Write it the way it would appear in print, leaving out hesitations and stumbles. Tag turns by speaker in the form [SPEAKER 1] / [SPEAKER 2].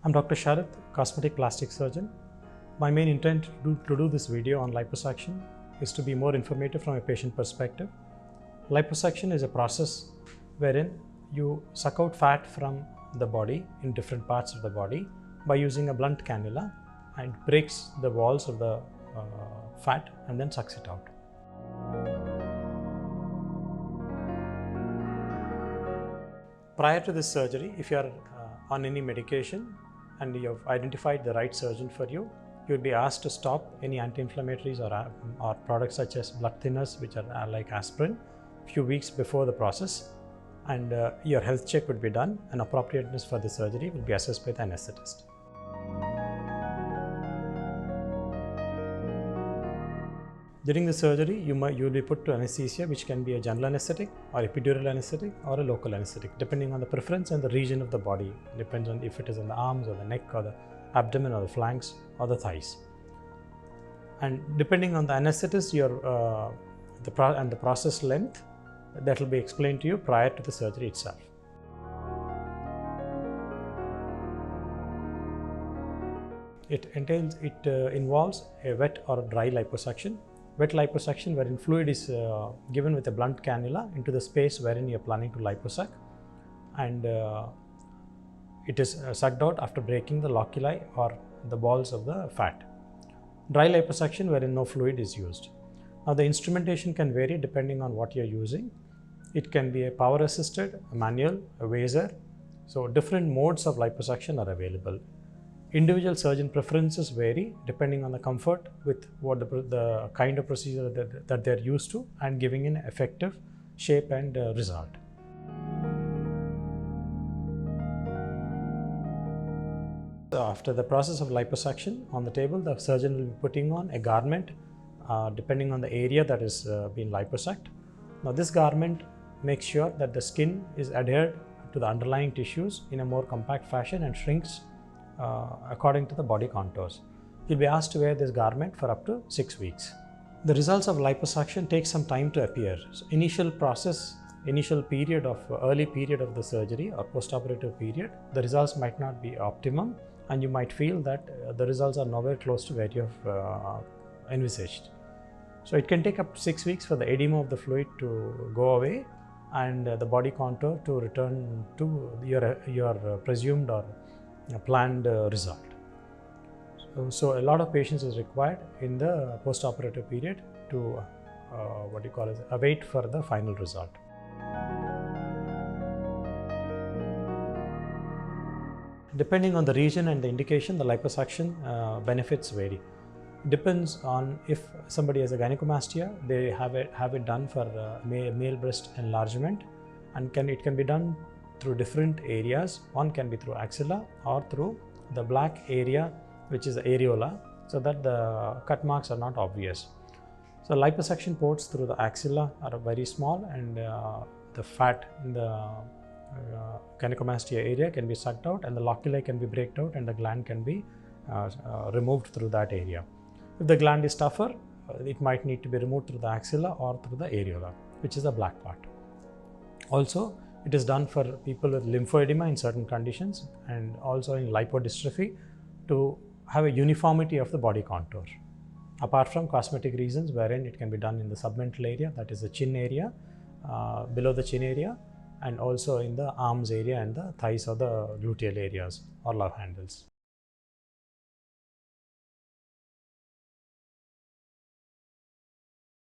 [SPEAKER 1] I'm Dr. Sharath, cosmetic plastic surgeon. My main intent to do this video on liposuction is to be more informative from a patient perspective. Liposuction is a process wherein you suck out fat from the body in different parts of the body by using a blunt cannula, and breaks the walls of the fat and then sucks it out. Prior to this surgery, if you are on any medication and you have identified the right surgeon for you, you will be asked to stop any anti-inflammatories or products such as blood thinners, which are like aspirin, few weeks before the process, and your health check would be done, and appropriateness for the surgery will be assessed by the anesthetist. During the surgery, you will be put to anesthesia, which can be a general anesthetic or epidural anesthetic or a local anesthetic, depending on the preference and the region of the body. It depends on if it is in the arms or the neck or the abdomen or the flanks or the thighs. And depending on the anesthetist, the process length, that will be explained to you prior to the surgery itself. It involves a wet or dry liposuction. Wet liposuction, wherein fluid is given with a blunt cannula into the space wherein you are planning to liposuck, and it is sucked out after breaking the loculi or the balls of the fat. Dry liposuction, wherein no fluid is used. Now, the instrumentation can vary depending on what you are using. It can be a power assisted, a manual, a Vaser. So different modes of liposuction are available. Individual surgeon preferences vary depending on the comfort with what the kind of procedure that they are used to, and giving an effective shape and result. So after the process of liposuction, on the table, the surgeon will be putting on a garment depending on the area that is being liposucked. Now, this garment makes sure that the skin is adhered to the underlying tissues in a more compact fashion and shrinks according to the body contours. You'll be asked to wear this garment for up to 6 weeks. The results of liposuction take some time to appear. So initial period of early period of the surgery or postoperative period, the results might not be optimum, and you might feel that the results are nowhere close to where you have envisaged. So it can take up to 6 weeks for the edema of the fluid to go away and the body contour to return to your presumed or planned result. So a lot of patience is required in the post-operative period to await for the final result. Depending on the region and the indication, the liposuction benefits vary. It depends on if somebody has a gynecomastia, they have it done for male breast enlargement, and it can be done through different areas. One can be through axilla or through the black area, which is the areola, so that the cut marks are not obvious. So liposuction ports through the axilla are very small, and the fat in the gynecomastia area can be sucked out, and the loculi can be braked out, and the gland can be removed through that area. If the gland is tougher, it might need to be removed through the axilla or through the areola, which is the black part. Also, it is done for people with lymphoedema in certain conditions, and also in lipodystrophy, to have a uniformity of the body contour. Apart from cosmetic reasons, wherein it can be done in the submental area, that is the chin area, below the chin area, and also in the arms area and the thighs or the gluteal areas or love handles.